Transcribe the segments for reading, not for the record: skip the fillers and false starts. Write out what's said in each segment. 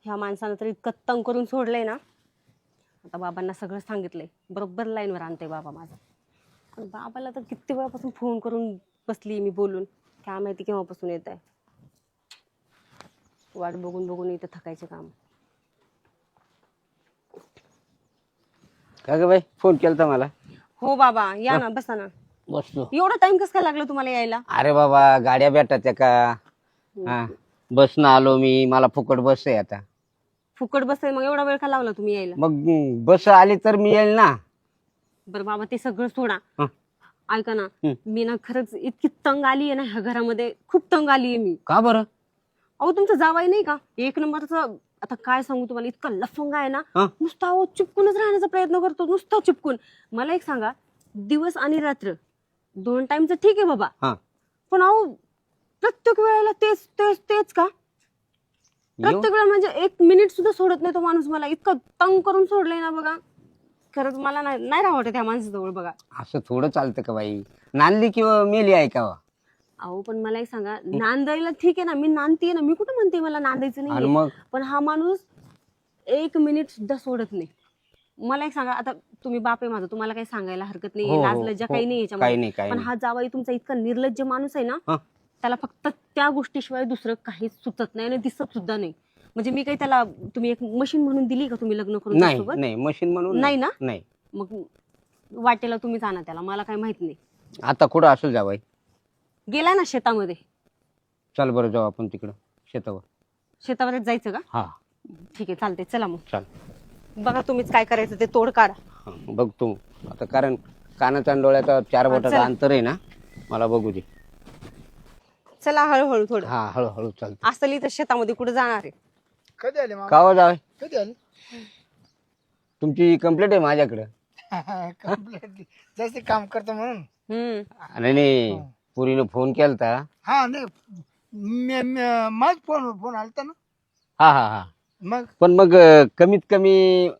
ह्या माणसानं तर इतकं तंग करून सोडलंय ना, आता बाबांना सगळं सांगितलंय, बरोबर लाईनवर आणते बाबा माझा. पण बाबाला तर किती वेळापासून फोन करून बसली मी बोलून, काय माहिती केव्हापासून येत आहे. वाट बघून बघून इथं थकायचे काम. का ग बाई फोन केलता मला? हो बाबा या ना, बसा ना. बसलो. एवढा टाइम कसं काय लागला तुम्हाला यायला? अरे बाबा गाड्या भेटतात का? हा बसनं आलो मी, मला फुकट बस आहे आता. फुकट बस आहे, मग एवढा वेळ का लावला तुम्ही यायला? मग बस आली तर मी येईल ना. बरं बाबा ते सगळं सोडा. हं. ऐका ना, हं. मी ना खरंच इतकी तंग आली आहे ना ह्या घरामध्ये, खूप तंग आली आहे मी. का बरं? अहो तुमचा जावाई नाही का एक नंबरचा, आता काय सांगू तुम्हाला, इतका लफंगा आहे ना. हं? नुसता अहो चिपकूनच राहण्याचा प्रयत्न करतो, नुसता चिपकून. मला एक सांगा, दिवस आणि रात्र 2 टाइमचं ठीक आहे बाबा, हा पण अहो प्रत्येक वेळेला तेच तेच तेच का? येऊ? प्रत्येक वेळा म्हणजे 1 मिनिट सुद्धा सोडत नाही तो माणूस. मला इतकं तंग करून सोडलंय ना बघा, खरंच मला नाही राहत त्या माणसाजवळ बघा. असं थोडं चालतं का बाई? नांदली किंवा मेली आहे का? अहो पण मला एक सांगा, नांदायला ठीक आहे ना, मी नांदतीये ना, मी कुठं म्हणते मला नांदायचं आणि नाही. मग पण हा माणूस 1 मिनिट सुद्धा सोडत नाही. मला एक सांगा, आता तुम्ही बाप आहे माझा, तुम्हाला काही सांगायला हरकत नाही, हो, हो, लाजलज्जा हो. काही नाही काही याच्यामध्ये. नाही, काही पण नाही. हा जावाई तुमचा इतका निर्लज्ज माणूस आहे ना, हं? त्याला फक्त त्या गोष्टीशिवाय दुसरं काहीच सुचत नाही आणि दिसत सुद्धा नाही. म्हणजे मी काही त्याला, तुम्ही एक मशीन म्हणून दिली का तुम्ही लग्न करून नाही त्यासोबत? नाही मशीन म्हणून नाही ना? नाही. मग वाटेला तुम्हीच आणा त्याला, मला काही माहित नाही. आता कुठं असेल जावाई? गेला ना शेतामध्ये. चल बरं जाऊ आपण तिकडं शेतावर. शेतामध्ये जायचं का? हा ठीक आहे, चालते, चला मग. चल. बघा तुम्हीच काय करायचं ते तोड काढा. बघ तू आता, कारण कानाचा आणि डोळ्याचा 4 बोटाचं चला. अंतर आहे ना, मला बघू दे. चला हळूहळू थोडं. हा हळूहळू चालत. असली तर शेतामध्ये कुठे जाणार आहे? कधी आले मामा? कावा जावे? कधी आले? तुमची कंप्लेंट आहे माझ्याकडे. कंप्लीट जास्त काम करतो म्हणून. आणि पुरीनं फोन केलता. हा नाही, माझ फोन आलता ना. हा हा हा. मग पण मग कमीत कमी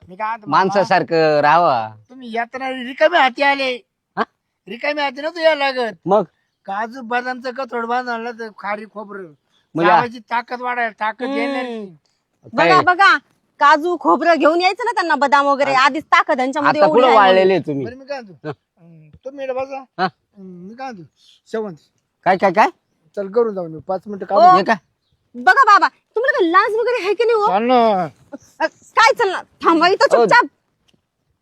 मी काय म्हणतो, मामा, माणसासारखं राहावा. तुम्ही यात्रा रिकामी हाती आले. हा? रिकामी हाती नव्हतं यायला लागत. मग काजू बदामचं कथोड बांधलं तर खारी खोबरं म्हणजे लावायची ताकद वाढायला, ताकद येणार. बघा बघा, काजू खोबरं घेऊन यायचं ना त्यांना, बदाम वगैरे, आधीच ताकद यांच्यामध्ये आता हो, एवढी कुठं आहे. वाळलेले तुम्ही? बरं मी काय म्हणतो, तुम्ही इकडे बसा. हा? मी काय म्हणतो, शेवंत काय काय काय चल करून जाऊ, 5 मिनिटं ओ. काम. हे काय? बघा बाबा, तुम्हाला काही लाज वगैरे आहे की नाही हो? चाल ना. काय चालणार, थांबा इथं चुपचाप.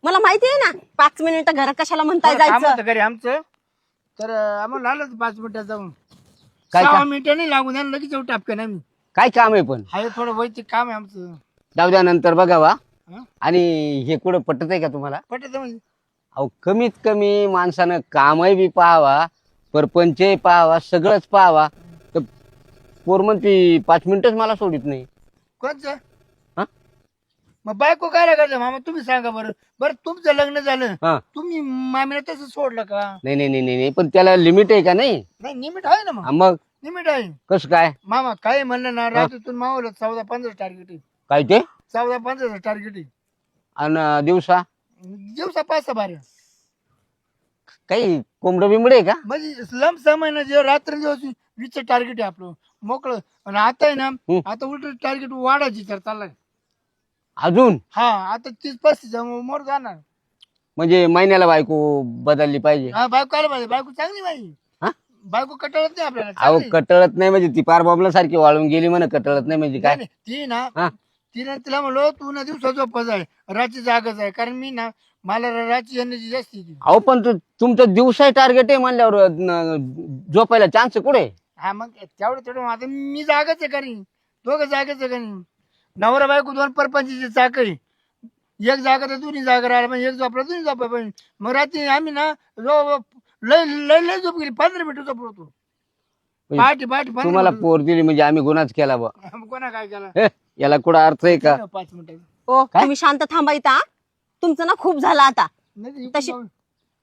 मला माहिती आहे ना, 5 मिनिटं घरात कशाला म्हणताय थोडं काम जायचं. होतं घरी आमचं, तर आम्हाला आलं 5 मिनिटात जाऊन. काय 6 काम? मिनिटं नाही लागून द्या, लगेच जाऊ टापकन आम्ही. काय काम आहे पण? हाय थोडं वैयक्तिक काम आहे आमचं. जाऊ द्या नंतर बघावा. हं? आणि हे कुठं पटत आहे का तुम्हाला? पटत म्हणजे अहो कमीत कमी माणसानं कामही बी पाहावा, परपंचही पाहावा, सगळंच पाहावा. तर पोर म्हणती 5 मिनिटच मला सोडित नाही. कोणचं? हा? मग बायको काय करते मामा, तुम्ही सांगा बरं. बरं तुमचं लग्न झालं, हा. तुम्ही मामीला तसं सोडलं का? नाही नाही नाही नाही, पण त्याला लिमिट आहे का नाही? नाही निमिट आहे ना. हा, मग मग निमिट आहे कसं काय? मामा. काय म्हणलं ना, रात्रीतून मावलं 14-15 टार्गेट आहे. काय ते? 14-15 टार्गेट आहे. आणि दिवसा दिवसा 5-6 बारे. काही कोंबड बिंबड आहे का? म्हणजे लंब समय जे रात्र दिवस 20 टार्गेट आहे आपलं मोकळं. आणि आता आहे ना, आता उलट टार्गेट वाढायची तर चाललाय. अजून हा आता 30-35 मोर जाणार. म्हणजे महिन्याला बायको बदलली पाहिजे. हा बायको आला पाहिजे. बायको चांगली पाहिजे. हा? बायको कटाळत नाही आपल्याला, अहो चांगली. कटळत नाही म्हणजे ती पार बॉम्बला सारखी वाळून गेली म्हणा. कटळत नाही म्हणजे काय? नाही, ती ना, हा? तिला म्हणलो तू ना दिवसा झोपच आहे, रात्री जागच आहे. कारण मी ना, मला रात्री येण्याची जास्त येते. अहो पण तुमचं दिवसा टार्गेट आहे म्हणल्यावर झोपायला चान्स कुठे? हा मग तेवढं आता मी जागच आहे करीन. दोघं जागच आहे करीन. नवरा बायको 2 परपंचीची चाकरी. एक जागा तर दोन्ही जागा राहिला म्हणजे एक झोपला दोन्ही झोपा पाहिजे. मग रात्री आम्ही ना लय लय लय झोप गेली 15 मिनिटं झोपलो. पाठी पाठी तुम्हाला पोर दिली म्हणजे आम्ही गुन्हाच केला बा. कोणा काय केला? हे, याला कुठं अर्थ आहे का? 5 मिनिटं ओ काय? तुम्ही शांत थांबा इथं. तुमचं ना खूप झालं आता. नाही तशी-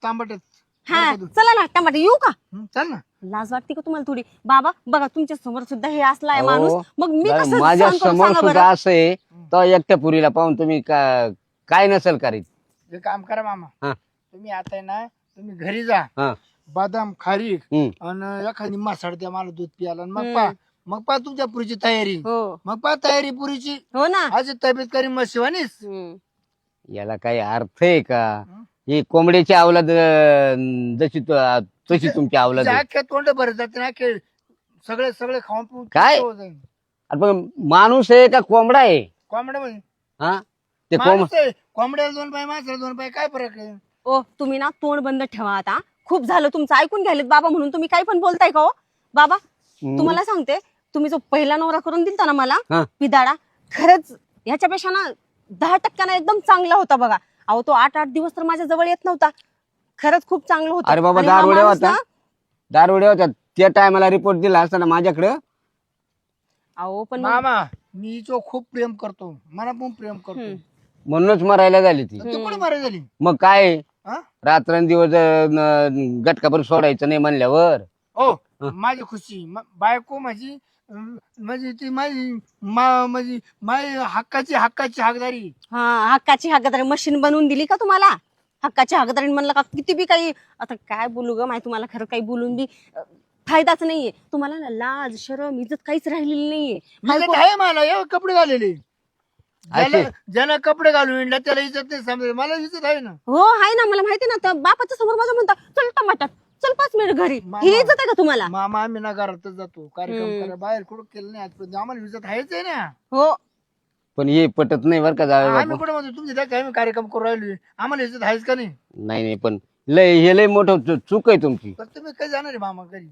तांबटच. हा चला ना, टमाटे येऊ का? चल ना. लाज वाटते का तुम्हाला थोडी? बाबा बघा, तुमच्या समोर सुद्धा हे असला आहे माणूस, अहो, मग मी कसं माझ्या सहन करू समोर सांगा सुद्धा बरं? असं आहे, तर एकट्या पुरीला पाहून तुम्ही काय नसेल करीत? एक काम करा मामा, हा. तुम्ही आता आहे ना, तुम्ही घरी जा, हा. बदाम खारीक हम्म. आणि एखादी मासाड द्या मला दूध प्यायला. आणि मग पा मग पहा तुमच्या पुरीची तयारी, हो मग पहा तयारी पुरीची. हो ना. आज तब्येत करी मग शिवानीस. हम्म. याला काही अर्थ आहे का? ही कोंबड्याची अवलाद जशी तशी तुमची अवलाद आहे. अख्ख्या तोंड भरत जाते ना, सगळे सगळे खाऊन पिऊन काय? हो जाईल. अरे पण माणूस आहे का कोंबडा आहे? कोंबड्या म्हणजे हा ते माणूस आहे. कोंबड्याला 2 पाय, माणसाला 2 पाय, काय फरक आहे? ओ तुम्ही ना तोंड बंद ठेवा आता. खूप झालं तुमचं, ऐकून घ्यायलेत बाबा म्हणून तुम्ही काही पण बोलताय का हो बाबा? तुम्हाला सांगते, तुम्ही जो पहिला नवरा करून दिलता ना मला हा. पिदाडा, खरंच ह्याच्यापेक्षा ना 10% एकदम चांगला होता बघा. अहो तो 8-8 दिवस तर माझ्या जवळ येत नव्हता. खरंच खूप चांगलं होतं. अरे बाबा आणि हा दारुड्या माणूस होता, ना- दारुड्या होता. त्या टायमाला रिपोर्ट दिला असताना माझ्याकडं. अहो पण मग- मामा मी हिच्यावर खूप प्रेम करतो, मला पण प्रेम करतो. हम्म. म्हणूनच मरायला झाली ती. तू कुठे मारे झाली? मग काय हा? रात्रंदिवस गटकाभर सोडायचं नाही म्हणल्यावर. हो माझी खुशी बायको माझी म्हणजे ती माझी माझी माझी हक्काची हकदारी. हा हक्काची हक्कादारी मशीन बनवून दिली का तुम्हाला? हक्काची हक्कादारी म्हणलं का किती बी काही, आता काय बोलू ग माहिती, तुम्हाला खरं काही बोलून बी फायदाच नाहीये तुम्हाला ना. लाज शरम इज्जत काहीच राहिलेली नाहीये. इज्जत आहे मला, हे कपडे घालेले. असे? ज्याला कपडे घालून इंडा त्याला इज्जत नाही समजा, मला इज्जत आहे ना. हो आहे ना, मला माहिती ना. त्या बापाच्या समोर माझं म्हणता चल टमाटर, चल 5 मिनिट घरी. मामा. ही इज्जत आहे का तुम्हाला? मामा आम्ही ना घरातच जातो कार्यक्रम करा, बाहेर कुठं केलं नाही आजपर्यंत. आम्हाला इज्जत आहेच आहे ना. हो पण हे पटत नाही बरं का जावे आम्ही बापू. कुठे म्हणतो तुमची त्या आम्ही कार्यक्रम करू राहिलो, आम्हाला इज्जत आहेच का नाही? नाही नाही, पण हे लय मोठं चूक आहे तुमची. तर तुम्ही कधी जाणार आहे मामा घरी?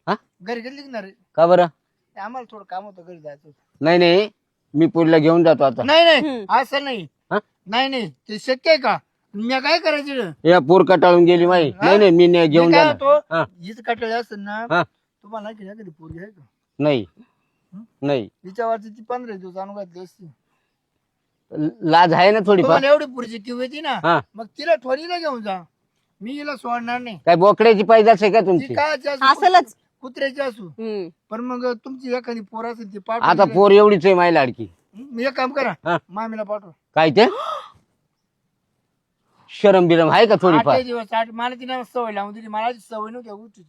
हा? घरी कधी निघणार आहे? का बरं? आम्हाला थोडं काम होतं, घरी जायचं होतं. नाही नाही, मी पुढला घेऊन जातो आता. नाही नाही हम्म. असं नाही. हा? नाही नाही ते शक्य आहे का? मी काय करायचं? या पोर कटाळून गेली माई. नाही नाही, मी नाही घेऊन मी काय जाणार. होतो, हा. हीच कटाळी असेल ना, हा. तुम्हाला की नाही कधी पोरगी आहे का? नाही नाही, हिच्यावरची ती 15 दिवस आणून घातली असती. लाज आहे ना थोडीफार. तुम्हाला एवढी पुढची किव येते ना, हा. मग तिला थोडीला घेऊन जा, मी हिला सोडणार नाही. काय बोकड्याची पैदास आहे का ती तुमची? काय असलच. कुत्र्याची असू, हम्म. पण मग तुमची एखादी पोर असेल ती आता पाठवून पोर एवढीच आहे माई लाडकी. मी एक काम करा, हा. मामीला पाठव. काय ते शरम बिरम आहे का थोडीफार? 8 दिवस मला तिने सवय लावून दिली, मला सवय नव्हती उठीची.